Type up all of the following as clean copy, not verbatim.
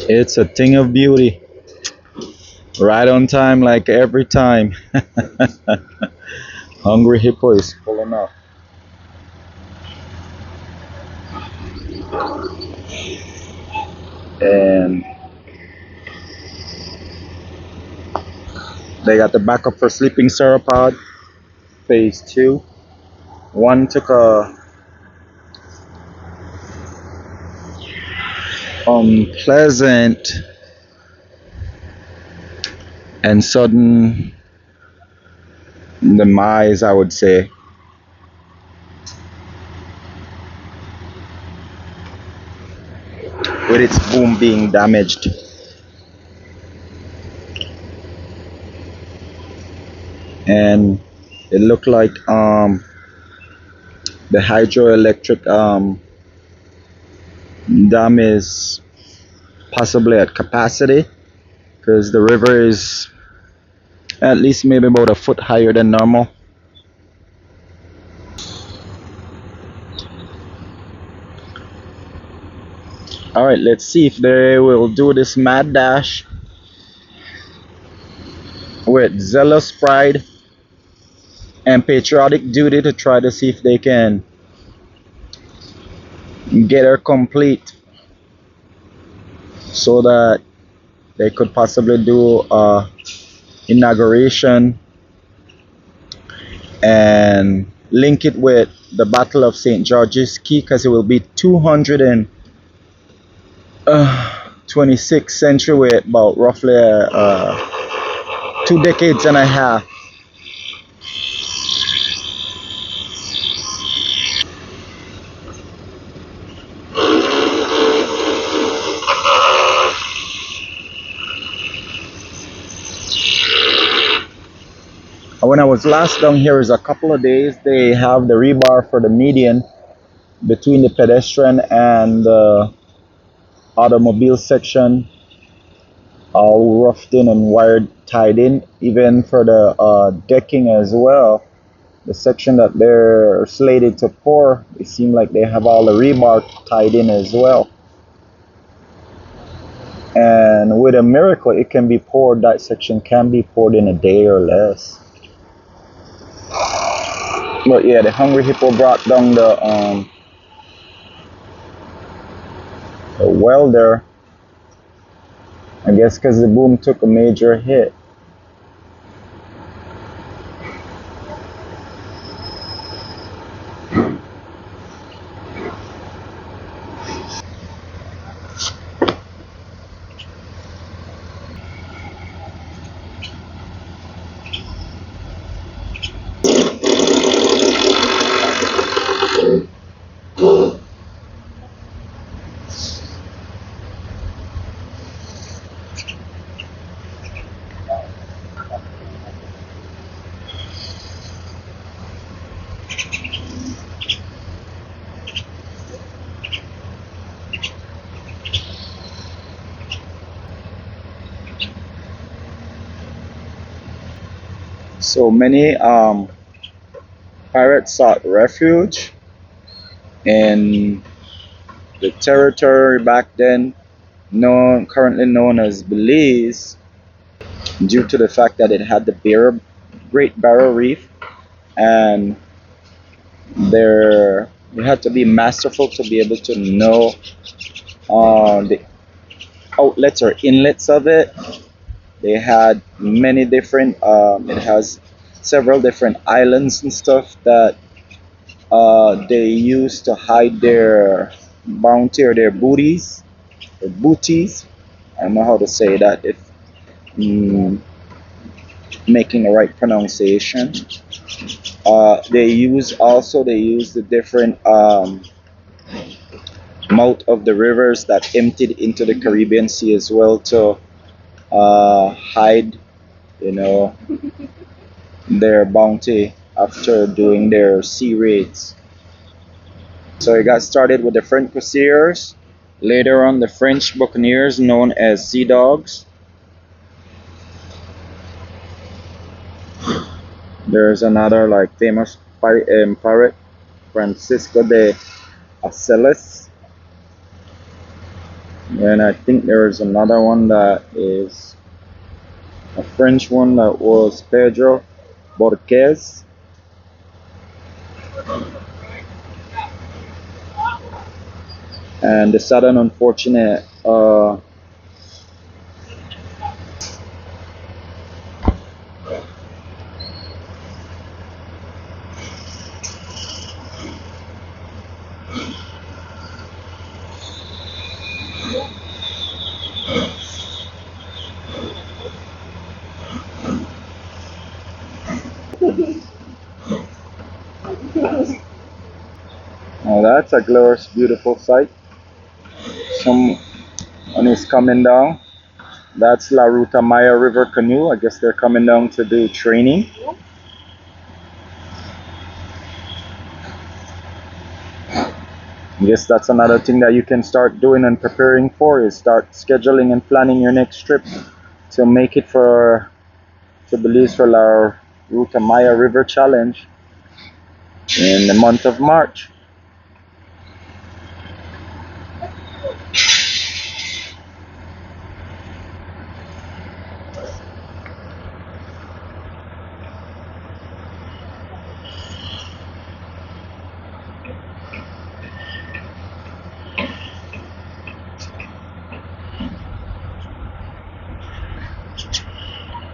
It's a thing of beauty. Right on time, like every time. Hungry Hippo is pulling up. And they got the backup for sleeping sauropod, phase two. One took a unpleasant and sudden demise, I would say. With its boom being damaged. And it looked like the hydroelectric dam is possibly at capacity because the river is at least maybe about a foot higher than normal. Alright, let's see if they will do this mad dash with zealous pride and patriotic duty to try to see if they can get her complete so that they could possibly do a inauguration and link it with the Battle of St George's Caye because it will be 226th century with about roughly 2 decades and a half. When I was last down here is a couple of days, they have the rebar for the median between the pedestrian and the automobile section all roughed in and wired tied in, even for the decking as well. The section that they're slated to pour, it seems like they have all the rebar tied in as well. And with a miracle, it can be poured, that section can be poured in a day or less. But yeah, the Hungry Hippo brought down the welder, I guess because the boom took a major hit. So many pirates sought refuge in the territory back then, currently known as Belize, due to the fact that it had the Great Barrier Reef, and you had to be masterful to be able to know the outlets or inlets of it. They had many different, it has several different islands and stuff that they used to hide their bounty or their booties, or booties. I don't know how to say that if making the right pronunciation. They use the different mouth of the rivers that emptied into the Caribbean Sea as well to hide, you know, their bounty after doing their sea raids. So it got started with the French Corsairs, later on the French buccaneers known as Sea Dogs. There's another like famous pirate, Francisco de Aceles. And I think there is another one that is a French one that was Pedro Borges. And the sudden unfortunate oh, that's a glorious, beautiful sight. Someone is coming down. That's La Ruta Maya River Canoe. I guess they're coming down to do training. I guess that's another thing that you can start doing and preparing for is start scheduling and planning your next trip to make it for to Belize for La Ruta Maya River Challenge in the month of March.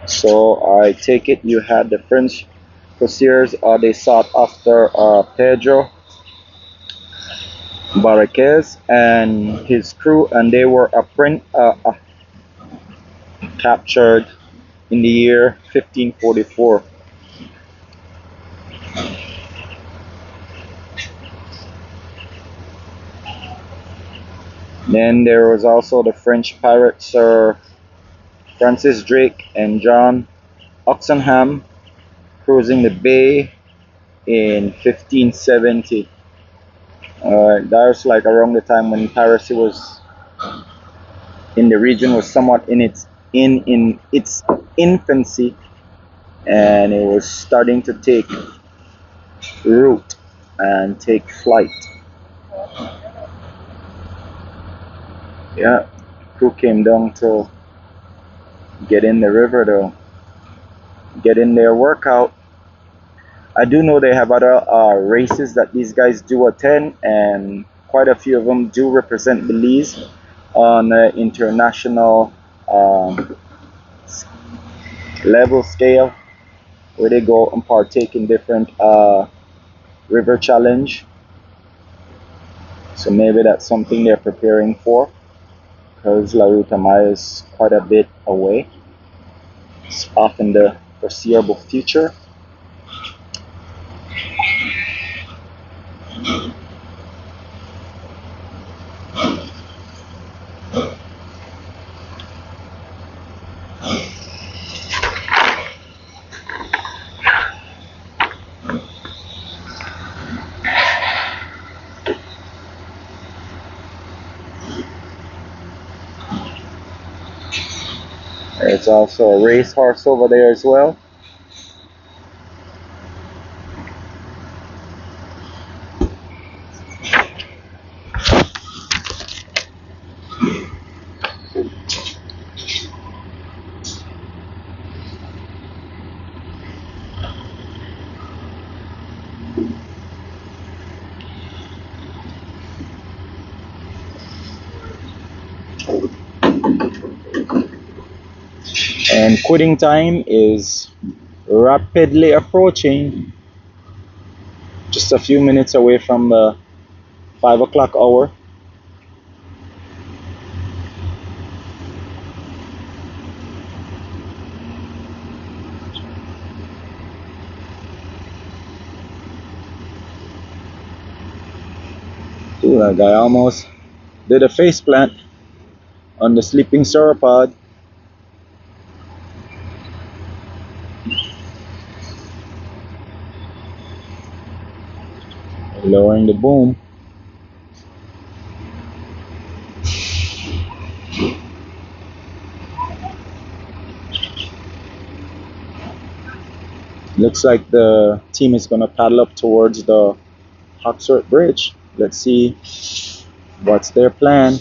So I take it you had the French courtiers, they sought after Pedro Barraquez and his crew, and they were captured in the year 1544. Then there was also the French pirates Sir Francis Drake and John Oxenham cruising the bay in 1570. That was like around the time when piracy was in the region was somewhat in its infancy, and it was starting to take root and take flight. Yeah, crew came down to get in the river to get in their workout. I do know they have other races that these guys do attend, and quite a few of them do represent Belize on an international level scale, where they go and partake in different river challenge. So maybe that's something they're preparing for, because La Ruta Maya is quite a bit away. It's off in the foreseeable future. There's also a racehorse over there as well. And quitting time is rapidly approaching, just a few minutes away from the 5 o'clock hour. Ooh, that guy almost did a face plant on the sleeping sauropod. Lowering the boom. Looks like the team is going to paddle up towards the Hawksworth Bridge. Let's see what's their plan.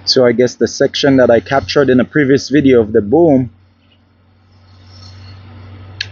So I guess the section that I captured in the previous video of the boom,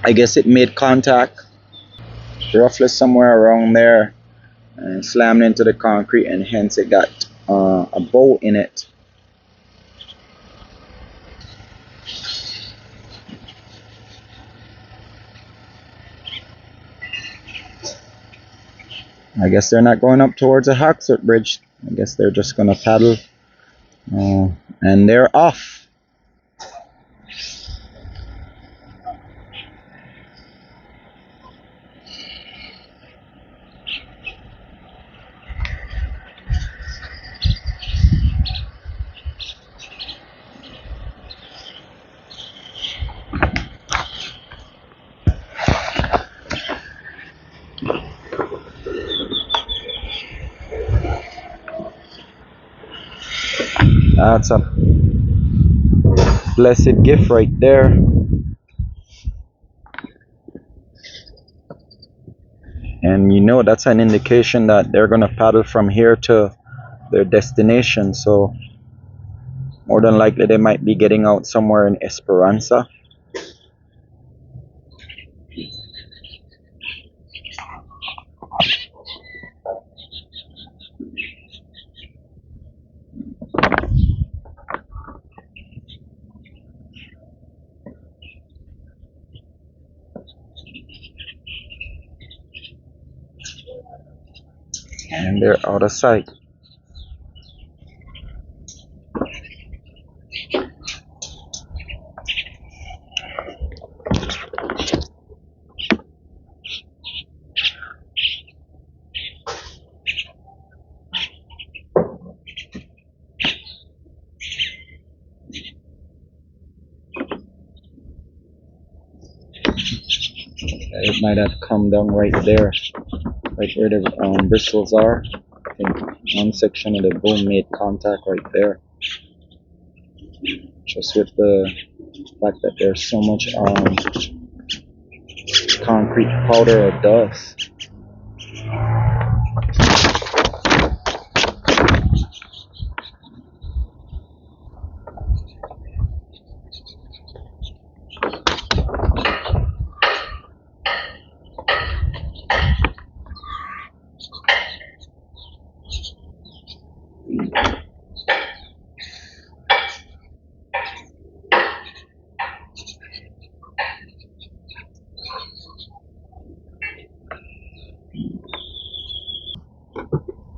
I guess it made contact roughly somewhere around there and slammed into the concrete, and hence it got a bow in it. I guess they're not going up towards the Hawksfoot Bridge. I guess they're just gonna paddle and they're off. That's a blessed gift right there. And you know, that's an indication that they're gonna paddle from here to their destination. So more than likely they might be getting out somewhere in Esperanza. And they're out of sight. It might have come down right there, right where the bristles are. I think one section of the boom made contact right there. Just with the fact that there's so much concrete powder or dust.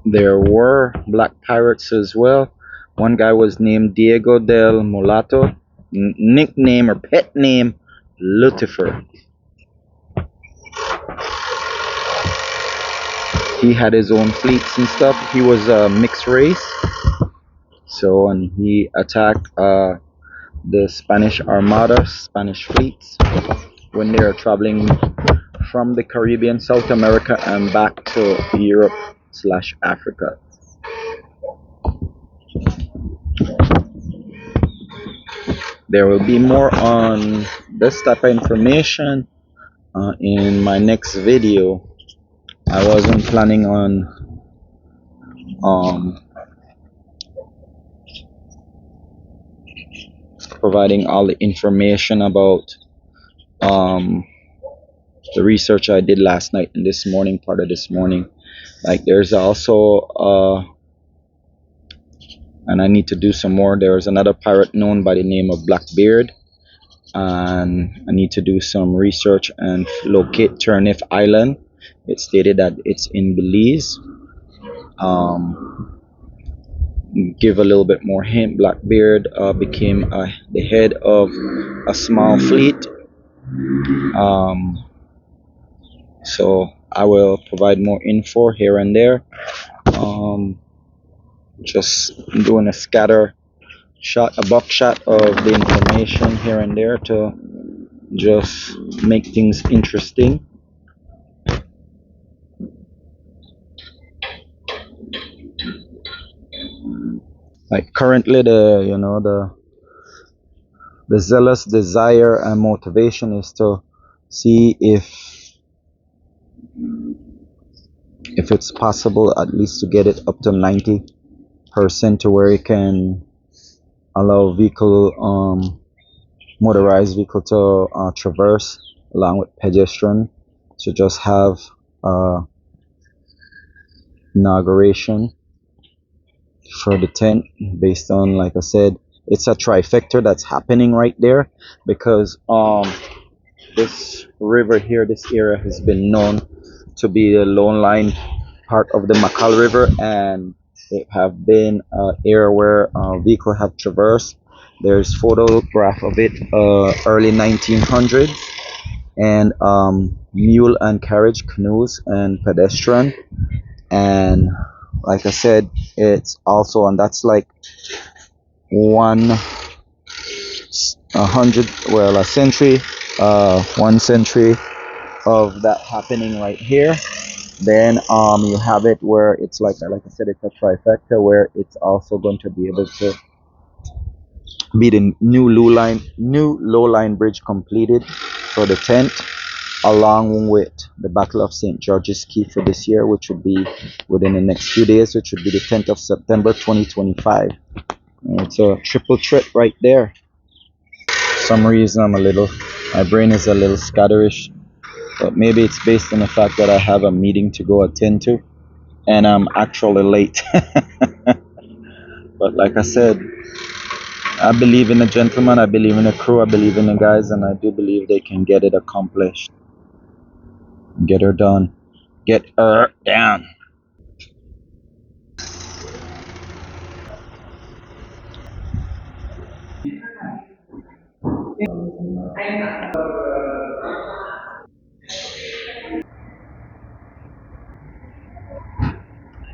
There were black pirates as well. One guy was named Diego del Mulato, nickname or pet name Lucifer. He had his own fleets and stuff. He was a mixed race. So, and he attacked the Spanish Armada, Spanish fleets, when they are traveling from the Caribbean, South America, and back to Europe/Africa. There will be more on this type of information in my next video. I wasn't planning on providing all the information about the research I did last night and this morning, part of this morning. Like there's also and I need to do some more. There is another pirate known by the name of Blackbeard, and I need to do some research and locate Turnif Island. It's stated that it's in Belize. Give a little bit more hint. Blackbeard became the head of a small fleet. So I will provide more info here and there. Just doing a scatter shot, a buckshot of the information here and there to just make things interesting. Like currently, the zealous desire and motivation is to see if it's possible at least to get it up to 90% to where it can allow vehicle, motorized vehicle to traverse along with pedestrian. So just have uh, inauguration for the tent based on, like I said, it's a trifecta that's happening right there because this river here, this area has been known to be the lone line part of the Macal River, and it have been an area where vehicle have traversed. There's photograph of it early 1900s, and mule and carriage canoes and pedestrian, and like I said, it's also, and that's like one a hundred, well, a century, 1 century of that happening right here. Then you have it where it's like I said, it's a trifecta where it's also going to be able to be the new low line bridge completed for the tent, along with the Battle of St George's Caye for this year, which would be within the next few days, which would be the 10th of September 2025. It's a triple threat right there. For some reason my brain is a little scatterish, but maybe it's based on the fact that I have a meeting to go attend to and I'm actually late. But like I said, I believe in the gentleman, I believe in the crew, I believe in the guys, and I do believe they can get it accomplished. Get her done. Get her down.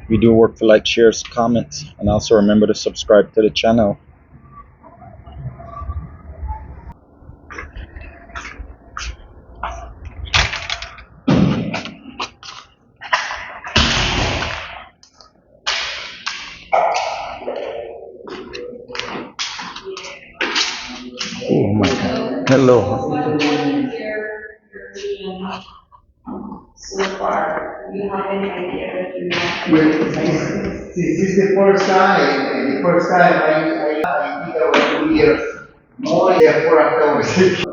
We do work for like, shares, comments, and also remember to subscribe to the channel. Oh my God. Hello. So far, do you have any idea that you want to this is the first time. The first time I think I was 2 years more, yeah, 4 hours.